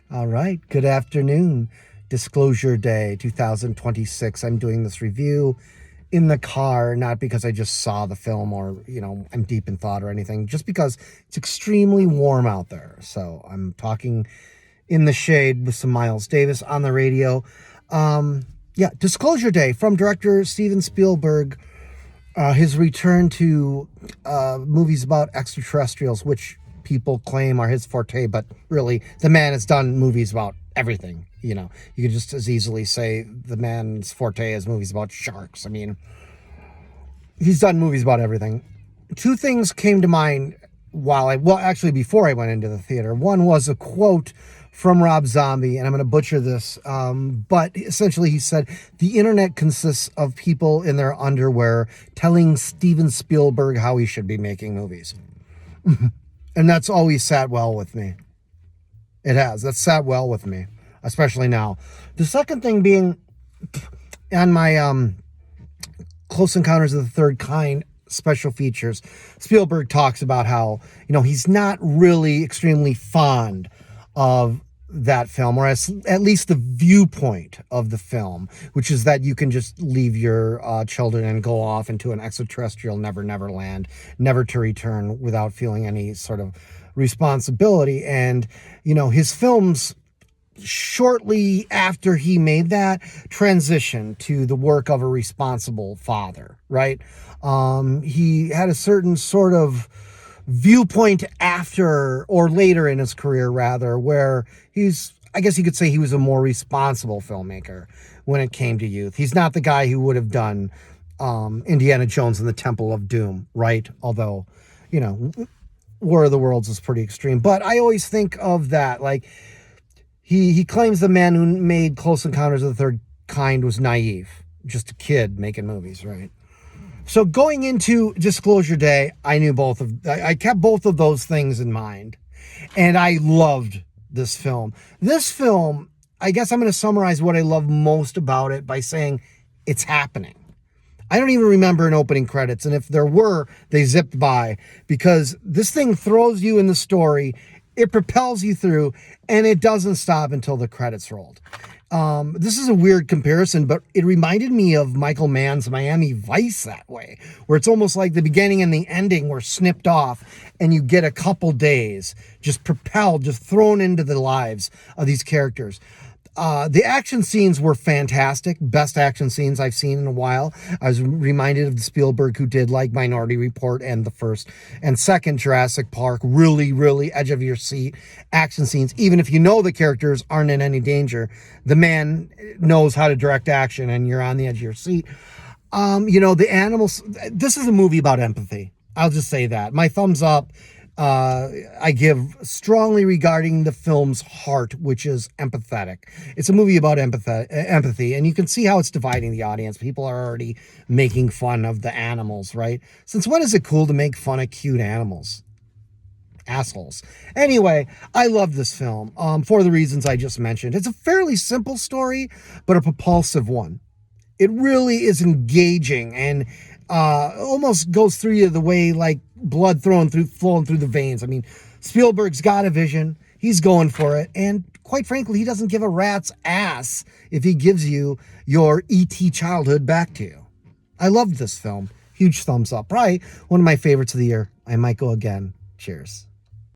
All right. Good afternoon. Disclosure Day 2026. I'm doing this review in the car, not because I just saw the film or, I'm deep in thought or anything, just because it's extremely warm out there. So I'm talking in the shade with some Miles Davis on the radio. Disclosure Day from director Steven Spielberg. His return to movies about extraterrestrials, which people claim are his forte, but really the man has done movies about everything. You could just as easily say the man's forte is movies about sharks. I mean, he's done movies about everything. Two things came to mind before I went into the theater. One was a quote from Rob Zombie, and I'm going to butcher this, but essentially he said, "The internet consists of people in their underwear telling Steven Spielberg how he should be making movies." And that's always sat well with me. It has. That's sat well with me, especially now. The second thing being on my Close Encounters of the Third Kind special features, Spielberg talks about how, he's not really extremely fond of that film, or at least the viewpoint of the film, which is that you can just leave your children and go off into an extraterrestrial never land, never to return without feeling any sort of responsibility. And, his films, shortly after he made that, transition to the work of a responsible father, right? He had a certain sort of viewpoint after, or later in his career rather, where I guess you could say he was a more responsible filmmaker when it came to youth. He's not the guy who would have done Indiana Jones and the Temple of Doom, right? Although, War of the Worlds is pretty extreme. But I always think of that, like, he claims the man who made Close Encounters of the Third Kind was naive, just a kid making movies, right? So going into Disclosure Day, I kept both of those things in mind, and I loved this film. This film, I guess I'm going to summarize what I love most about it by saying it's happening. I don't even remember an opening credits, and if there were, they zipped by, because this thing throws you in the story, it propels you through, and it doesn't stop until the credits rolled. This is a weird comparison, but it reminded me of Michael Mann's Miami Vice that way, where it's almost like the beginning and the ending were snipped off, and you get a couple days just propelled, just thrown into the lives of these characters. The action scenes were fantastic. Best action scenes I've seen in a while. I was reminded of the Spielberg who did like Minority Report and the first and second Jurassic Park. Really, really edge of your seat action scenes. Even if you know the characters aren't in any danger, the man knows how to direct action and you're on the edge of your seat. The animals, this is a movie about empathy. I'll just say that. My thumbs up. I give strongly regarding the film's heart, which is empathetic. It's a movie about empathy, and you can see how it's dividing the audience. People are already making fun of the animals, right? Since when is it cool to make fun of cute animals? Assholes. Anyway, I love this film for the reasons I just mentioned. It's a fairly simple story, but a propulsive one. It really is engaging and almost goes through you the way like blood flowing through the veins. I mean, Spielberg's got a vision. He's going for it. And quite frankly, he doesn't give a rat's ass if he gives you your E.T. childhood back to you. I loved this film. Huge thumbs up. Probably one of my favorites of the year. I might go again. Cheers.